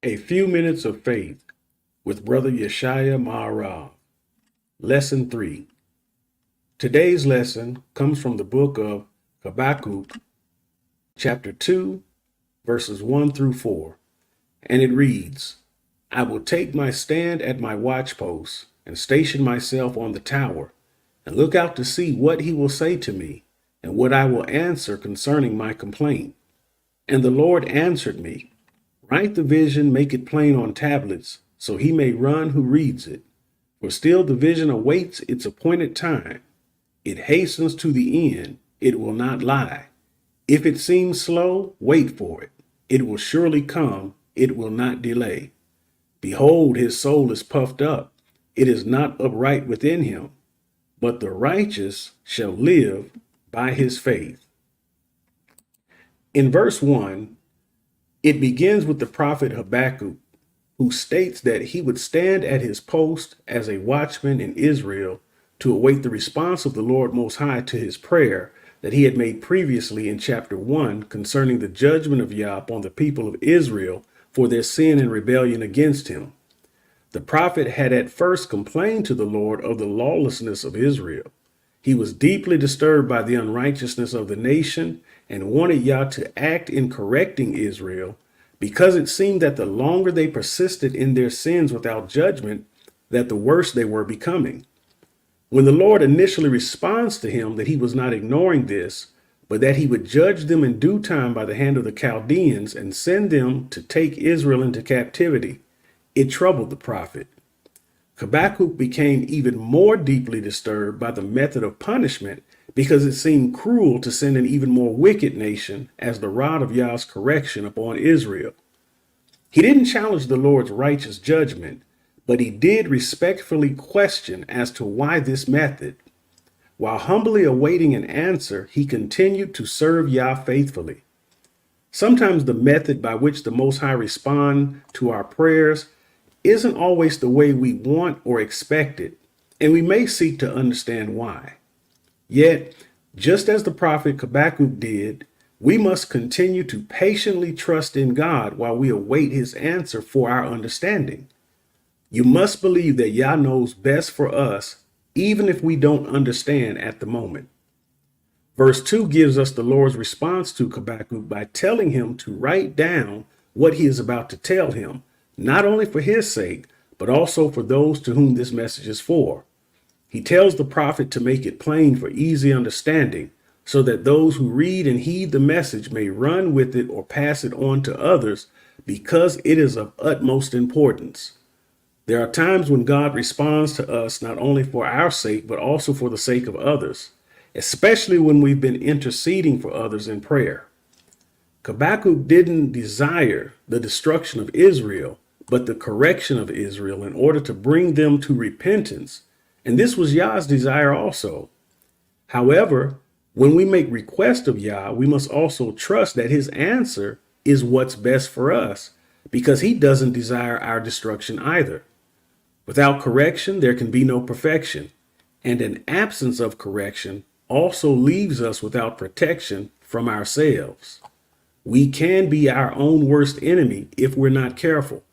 A Few Minutes of Faith with Brother Yeshaya Maharaj. Lesson 3. Today's lesson comes from the book of HABAKKUK, chapter 2, verses 1 through 4, and it reads, I will take my stand at my watchpost and station myself on the tower and look out to see what he will say to me and what I will answer concerning my complaint. And the Lord answered me, Write the vision, make it plain on tablets, so he may run who reads it. For still the vision awaits its appointed time. It hastens to the end, it will not lie. If it seems slow, wait for it. It will surely come, it will not delay. Behold, his soul is puffed up, it is not upright within him. But the righteous shall live by his faith. In verse 1, it begins with the prophet Habakkuk, who states that he would stand at his post as a watchman in Israel to await the response of the Lord Most High to his prayer that he had made previously in chapter 1 concerning the judgment of Yah upon the people of Israel for their sin and rebellion against him. The prophet had at first complained to the Lord of the lawlessness of Israel. He was deeply disturbed by the unrighteousness of the nation and wanted Yah to act in correcting Israel because it seemed that the longer they persisted in their sins without judgment, that the worse they were becoming. When the Lord initially responds to him that he was not ignoring this, but that he would judge them in due time by the hand of the Chaldeans and send them to take Israel into captivity, it troubled the prophet. Habakkuk became even more deeply disturbed by the method of punishment because it seemed cruel to send an even more wicked nation as the rod of Yah's correction upon Israel. He didn't challenge the Lord's righteous judgment, but he did respectfully question as to why this method. While humbly awaiting an answer, he continued to serve Yah faithfully. Sometimes the method by which the Most High responds to our prayers isn't always the way we want or expect it, and we may seek to understand why. Yet, just as the prophet Habakkuk did, we must continue to patiently trust in God while we await his answer for our understanding. You must believe that Yah knows best for us, even if we don't understand at the moment. Verse 2 gives us the Lord's response to Habakkuk by telling him to write down what he is about to tell him, not only for his sake, but also for those to whom this message is for. He tells the prophet to make it plain for easy understanding, so that those who read and heed the message may run with it or pass it on to others, because it is of utmost importance. There are times when God responds to us not only for our sake, but also for the sake of others, especially when we've been interceding for others in prayer. Habakkuk didn't desire the destruction of Israel, but the correction of Israel in order to bring them to repentance. And this was Yah's desire also. However, when we make request of Yah, we must also trust that his answer is what's best for us, because he doesn't desire our destruction either. Without correction, there can be no perfection, and an absence of correction also leaves us without protection from ourselves. We can be our own worst enemy if we're not careful.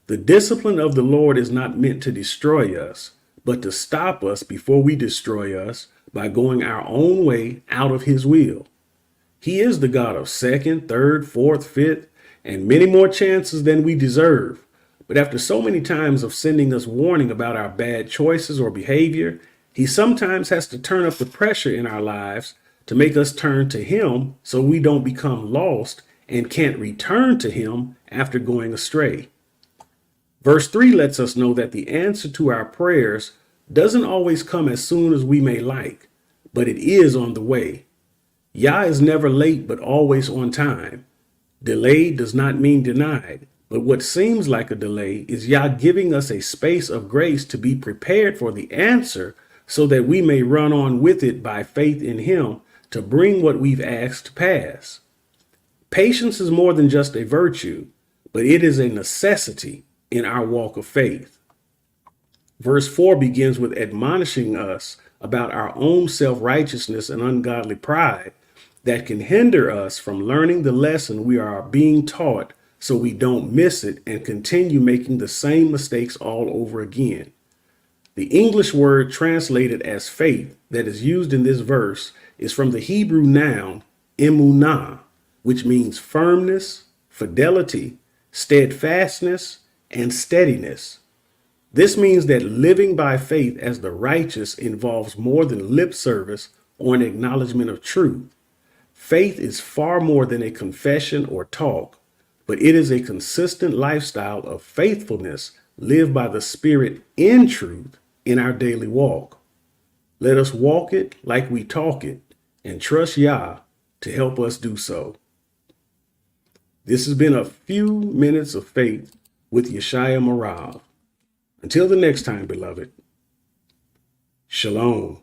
The discipline of the Lord is not meant to destroy us, but to stop us before we destroy us by going our own way out of his will. He is the God of second, third, fourth, fifth, and many more chances than we deserve. But after so many times of sending us warning about our bad choices or behavior, he sometimes has to turn up the pressure in our lives to make us turn to him so we don't become lost and can't return to him after going astray. Verse 3 lets us know that the answer to our prayers doesn't always come as soon as we may like, but it is on the way. Yah is never late, but always on time. Delayed does not mean denied, but what seems like a delay is Yah giving us a space of grace to be prepared for the answer so that we may run on with it by faith in him to bring what we've asked to pass. Patience is more than just a virtue, but it is a necessity in our walk of faith. Verse 4 begins with admonishing us about our own self-righteousness and ungodly pride that can hinder us from learning the lesson we are being taught so we don't miss it and continue making the same mistakes all over again. The English word translated as faith that is used in this verse is from the Hebrew noun emunah, which means firmness, fidelity, steadfastness, and steadiness. This means that living by faith as the righteous involves more than lip service or an acknowledgement of truth. Faith is far more than a confession or talk, but it is a consistent lifestyle of faithfulness lived by the Spirit in truth in our daily walk. Let us walk it like we talk it and trust Yah to help us do so. This has been a few minutes of faith with Yeshaya Marav. Until the next time, beloved, Shalom.